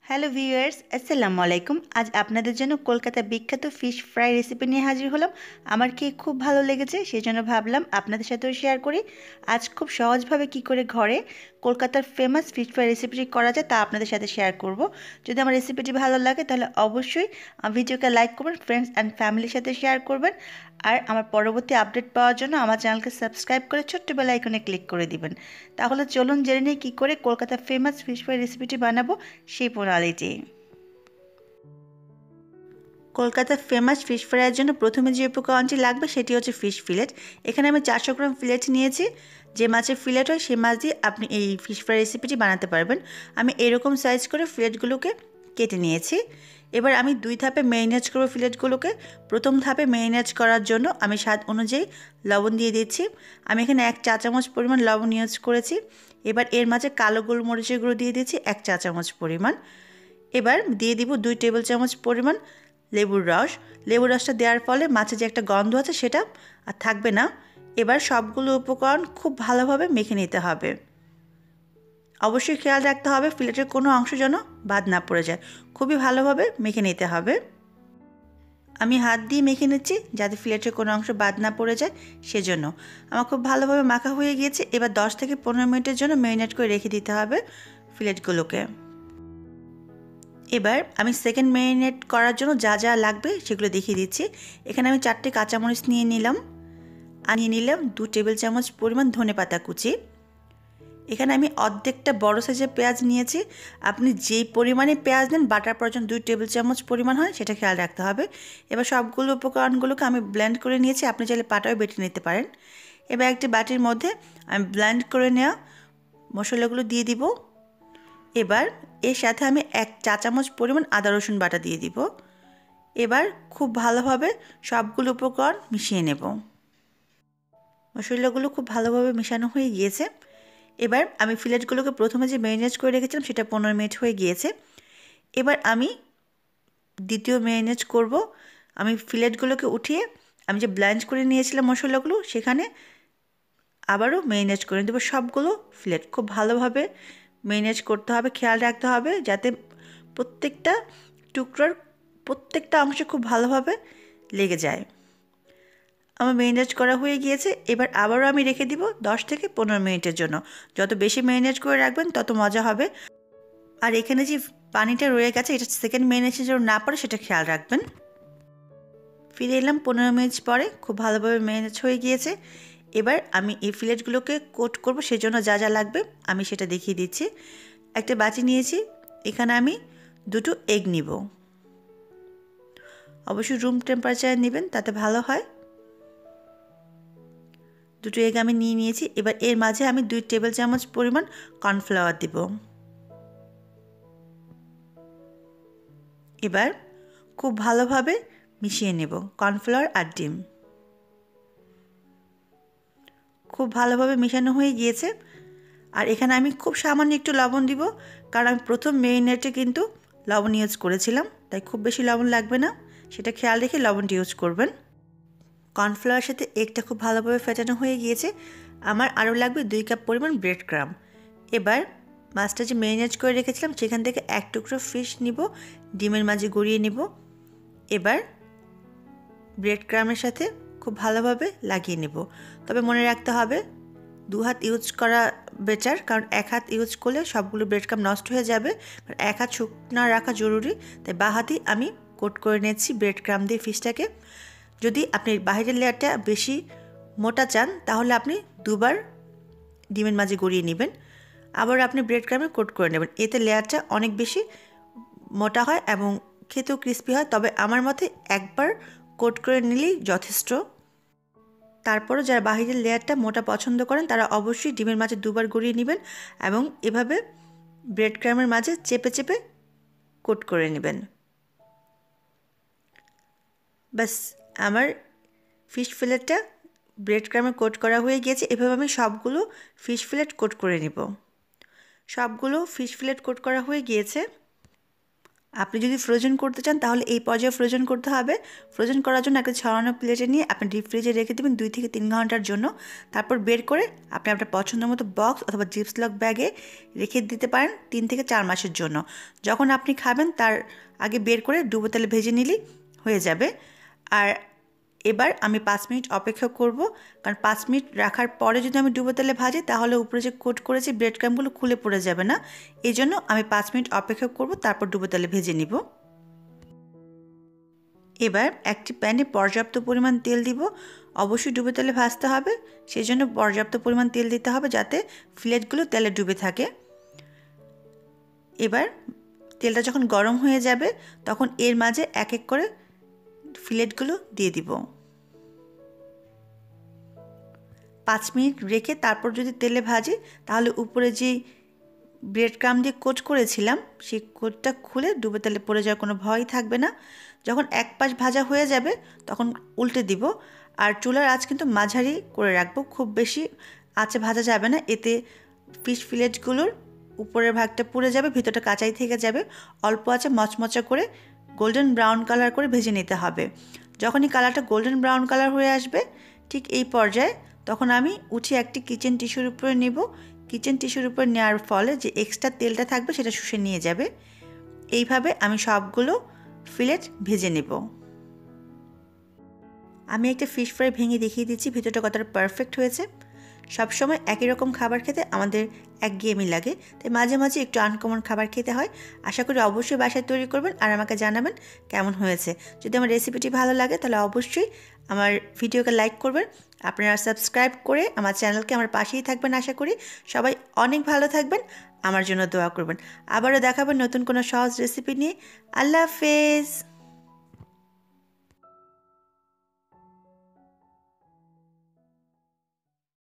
Hello viewers, আসসালামু আলাইকুম। আজ আপনাদের জন্য কলকাতা বিখ্যাত ফিশ ফ্রাই রেসিপি নিয়ে হাজির হলাম। আমার খেয়ে খুব ভালো লেগেছে, সেজন্য ভাবলাম আপনাদের সাথেও শেয়ার করি। আজ খুব সহজভাবে কি করে ঘরে কলকাতার ফেমাস ফিশ ফ্রাই রেসিপিটি করা যায় তা আপনাদের সাথে শেয়ার করব। যদি আমার রেসিপিটি ভালো লাগে তাহলে অবশ্যই ভিডিওকে লাইক করবেন, ফ্রেন্ডস অ্যান্ড ফ্যামিলির সাথে শেয়ার করবেন। আর আমার পরবর্তী আপডেট পাওয়ার জন্য আমার চ্যানেলকে সাবস্ক্রাইব করে ছোট্ট বেল আইকনে ক্লিক করে দিবেন। তাহলে চলুন জেনে নিই কী করে কলকাতার ফেমাস ফিশ ফ্রাই রেসিপিটি বানাবো সেই প্রণালীটি। কলকাতার ফেমাস ফিশ ফ্রাইয়ের জন্য প্রথমে যে উপকরণটি লাগবে সেটি হচ্ছে ফিশ ফিলেট। এখানে আমি 400 গ্রাম ফিলেট নিয়েছি। যে মাছের ফিলেট হয় সেই মাছ দিয়ে আপনি এই ফিশ ফ্রাই রেসিপিটি বানাতে পারবেন। আমি এরকম সাইজ করে ফিলেটগুলোকে কেটে নিয়েছি। এবার আমি 2 ধাপে ম্যারিনেট করব ফিলেটগুলোকে। প্রথম ধাপে ম্যারিনেট করার জন্য আমি স্বাদ অনুযায়ী লবণ দিয়ে দিচ্ছি। আমি এখানে 1 চা চামচ পরিমাণ লবণ ইউজ করেছি। এবার এর মাঝে কালো গোলমরিচের গুঁড়ো দিয়ে দিচ্ছি 1 চা চামচ পরিমাণ। এবার দিয়ে দিব 2 টেবিল চামচ পরিমাণ লেবুর রস। লেবুর রসটা দেওয়ার ফলে মাছের যে একটা গন্ধ আছে সেটা আর থাকবে না। এবার সবগুলো উপকরণ খুব ভালোভাবে মেখে নিতে হবে। অবশ্যই খেয়াল রাখতে হবে ফিলেটের কোনো অংশ যেন বাদ না পড়ে যায়। খুবই ভালোভাবে মেখে নিতে হবে। আমি হাত দিয়ে মেখে নিচ্ছি যাতে ফিলেটের কোনো অংশ বাদ না পড়ে যায়, সেজন্য। আমার খুব ভালোভাবে মাখা হয়ে গিয়েছে। এবার 10 থেকে 15 মিনিটের জন্য ম্যারিনেট করে রেখে দিতে হবে ফিলেটগুলোকে। এবার আমি সেকেন্ড ম্যারিনেট করার জন্য যা যা লাগবে সেগুলো দেখিয়ে দিচ্ছি। এখানে আমি 4টে কাঁচামরিচ নিয়ে নিলাম। আর নিয়ে নিলাম 2 টেবিল চামচ পরিমাণ ধনেপাতা কুচি। এখানে আমি অর্ধেকটা বড় সাইজের পেঁয়াজ নিয়েছি। আপনি যেই পরিমাণে পেঁয়াজ নেন বাটার পর যখন 2 টেবিল চামচ পরিমাণ হয় সেটা খেয়াল রাখতে হবে। এবার সবগুলো উপকরণগুলোকে আমি ব্লেন্ড করে নিয়েছি। আপনি চাইলে পাটাও বেটে নিতে পারেন। এবার একটি বাটির মধ্যে আমি ব্লেন্ড করে নেওয়া মশলাগুলো দিয়ে দিব। এবার এর সাথে আমি 1 চা চামচ পরিমাণ আদা রসুন বাটা দিয়ে দিব। এবার খুব ভালোভাবে সবগুলো উপকরণ মিশিয়ে নেব। মশলাগুলো খুব ভালোভাবে মেশানো হয়ে গিয়েছে। এবার আমি ফিলেটগুলোকে প্রথমে যে ম্যারিনেট করে রেখেছিলাম সেটা 15 মিনিট হয়ে গিয়েছে। এবার আমি দ্বিতীয় ম্যারিনেট করব। আমি ফিলেটগুলোকে উঠিয়ে আমি যে ব্লেন্ড করে নিয়েছিলাম মশলাগুলো সেখানে আবারও ম্যারিনেট করে দেবো সবগুলো ফিলেট। খুব ভালোভাবে ম্যারিনেট করতে হবে। খেয়াল রাখতে হবে যাতে প্রত্যেকটা টুকরোর প্রত্যেকটা অংশে খুব ভালোভাবে লেগে যায়। আমার ম্যারিনেট করা হয়ে গিয়েছে। এবার আবারও আমি রেখে দিব 10 থেকে 15 মিনিটের জন্য। যত বেশি ম্যারিনেট করে রাখবেন তত মজা হবে। আর এখানে যে পানিটা রয়ে গেছে এটা সেকেন্ড ম্যারিনেশন যেন না পড়ে সেটা খেয়াল রাখবেন। ফিরে এলাম 15 মিনিট পরে। খুব ভালোভাবে ম্যারিনেট হয়ে গিয়েছে। এবার আমি এই ফিলেটগুলোকে কোট করব, সেজন্য যা যা লাগবে আমি সেটা দেখিয়ে দিচ্ছি। একটা বাটি নিয়েছি। এখানে আমি 2টো এগ নিব। অবশ্যই রুম টেম্পারেচারে নেবেন, তাতে ভালো হয়। 2টো এগ আমি নিয়ে নিয়েছি। এবার এর মাঝে আমি 2 টেবিল চামচ পরিমাণ কর্নফ্লাওয়ার দিব। এবার খুব ভালোভাবে মিশিয়ে নেব কর্নফ্লাওয়ার আর ডিম। খুব ভালোভাবে মেশানো হয়ে গিয়েছে। আর এখানে আমি খুব সামান্য একটু লবণ দিব, কারণ আমি প্রথম ম্যারিনেটে কিন্তু লবণ ইউজ করেছিলাম, তাই খুব বেশি লবণ লাগবে না। সেটা খেয়াল রেখে লবণটি ইউজ করবেন। কর্নফ্লাওয়ারের সাথে এগটা খুব ভালোভাবে ফেটানো হয়ে গিয়েছে। আমার আরও লাগবে 2 কাপ পরিমাণ ব্রেড ক্রাম্ব। এবার মাছটা যে ম্যারিনেট করে রেখেছিলাম সেখান থেকে 1 টুকরো ফিশ নিব, ডিমের মাঝে গড়িয়ে নিব। এবার ব্রেড ক্রাম্বের সাথে খুব ভালোভাবে লাগিয়ে নেব। তবে মনে রাখতে হবে 2 হাত ইউজ করা বেটার, কারণ 1 হাত ইউজ করলে সবগুলো ব্রেড ক্রাম্ব নষ্ট হয়ে যাবে। 1 হাত শুকনো রাখা জরুরি, তাই বাঁ হাতেই আমি কোট করে নিয়েছি ব্রেড ক্রাম্ব দিয়ে ফিশটাকে। যদি আপনি বাইরের লেয়ারটা বেশি মোটা চান তাহলে আপনি 2বার ডিমের মাঝে গড়িয়ে নেবেন, আবার আপনি ব্রেড ক্রাম্বে কোট করে নেবেন। এতে লেয়ারটা অনেক বেশি মোটা হয় এবং খেতেও ক্রিস্পি হয়। তবে আমার মতে একবার কোট করে নিলেই যথেষ্ট। তারপরও যারা বাহিরের লেয়ারটা মোটা পছন্দ করেন তারা অবশ্যই ডিমের মাঝে 2বার গড়িয়ে নেবেন এবং এভাবে ব্রেড ক্রাম্বের মাঝে চেপে চেপে কোট করে নেবেন। বাস, আমার ফিশ ফিলেটটা ব্রেড ক্রামে কোট করা হয়ে গিয়েছে। এভাবে আমি সবগুলো ফিশ ফিলেট কোট করে নিব। সবগুলো ফিশ ফিলেট কোট করা হয়ে গিয়েছে। আপনি যদি ফ্রোজেন করতে চান তাহলে এই পর্যায়ে ফ্রোজেন করতে হবে। ফ্রোজেন করার জন্য একটা ছড়ানো প্লেটে নিয়ে আপনি ডিপ ফ্রিজে রেখে দেবেন 2 থেকে 3 ঘন্টার জন্য। তারপর বের করে আপনি আপনার পছন্দ মতো বক্স অথবা জিপলক ব্যাগে রেখে দিতে পারেন 3 থেকে 4 মাসের জন্য। যখন আপনি খাবেন তার আগে বের করে ডুবো তেলে ভেজে নিলেই হয়ে যাবে। আর এবার আমি 5 মিনিট অপেক্ষা করব, কারণ 5 মিনিট রাখার পরে যদি আমি ডুবো তেলে ভাজি তাহলে উপরে যে কোট করেছি ব্রেড ক্রাম্বগুলো খুলে পড়ে যাবে না। এই জন্য আমি 5 মিনিট অপেক্ষা করব, তারপর ডুবো তেলে ভেজে নিব। এবার একটি প্যানে পর্যাপ্ত পরিমাণ তেল দিব। অবশ্যই ডুবো তেলে ভাজতে হবে, সেই জন্য পর্যাপ্ত পরিমাণ তেল দিতে হবে যাতে ফিলেটগুলো তেলে ডুবে থাকে। এবার তেলটা যখন গরম হয়ে যাবে তখন এর মাঝে এক এক করে ফিলেটগুলো দিয়ে দিব। 5 মিনিট রেখে তারপর যদি তেলে ভাজি তাহলে উপরে যে ব্রেড ক্রাম্ব দিয়ে কোট করেছিলাম সেই কোটটা খুলে ডুবো তেলে পড়ে যাওয়ার কোনো ভয় থাকবে না। যখন এক পাশ ভাজা হয়ে যাবে তখন উল্টে দিব। আর চুলার আঁচ কিন্তু মাঝারি করে রাখবো, খুব বেশি আঁচে ভাজা যাবে না, এতে ফিশ ফিলেটগুলোর উপরের ভাগটা পুড়ে যাবে, ভিতরটা কাঁচাই থেকে যাবে। অল্প আঁচে মচমচা করে গোল্ডেন ব্রাউন কালার করে ভেজে নিতে হবে। যখনই কালারটা গোল্ডেন ব্রাউন কালার হয়ে আসবে ঠিক এই পর্যায়ে তখন আমি উঠিয়ে একটি কিচেন টিস্যুর উপরে নেব। কিচেন টিস্যুর উপর নেওয়ার ফলে যে এক্সট্রা তেলটা থাকবে সেটা শুষে নিয়ে যাবে। এইভাবে আমি সবগুলো ফিলেট ভেজে নেব। আমি একটা ফিশ ফ্রাই ভেঙে দেখিয়ে দিচ্ছি ভিতরটা কতটা পারফেক্ট হয়েছে। সবসময় একই রকম খাবার খেতে আমাদের একঘেয়েমি লাগে, তাই মাঝে মাঝে একটু আনকমন খাবার খেতে হয়। আশা করি অবশ্যই বাসায় তৈরি করবেন আর আমাকে জানাবেন কেমন হয়েছে। যদি আমার রেসিপিটি ভালো লাগে তাহলে অবশ্যই আমার ভিডিওকে লাইক করবেন। আপনারা সাবস্ক্রাইব করে আমার চ্যানেলকে আমার পাশেই থাকবেন। আশা করি সবাই অনেক ভালো থাকবেন, আমার জন্য দোয়া করবেন। আবারও দেখাবেন নতুন কোনো সহজ রেসিপি নিয়ে। আল্লাহ হাফেজ।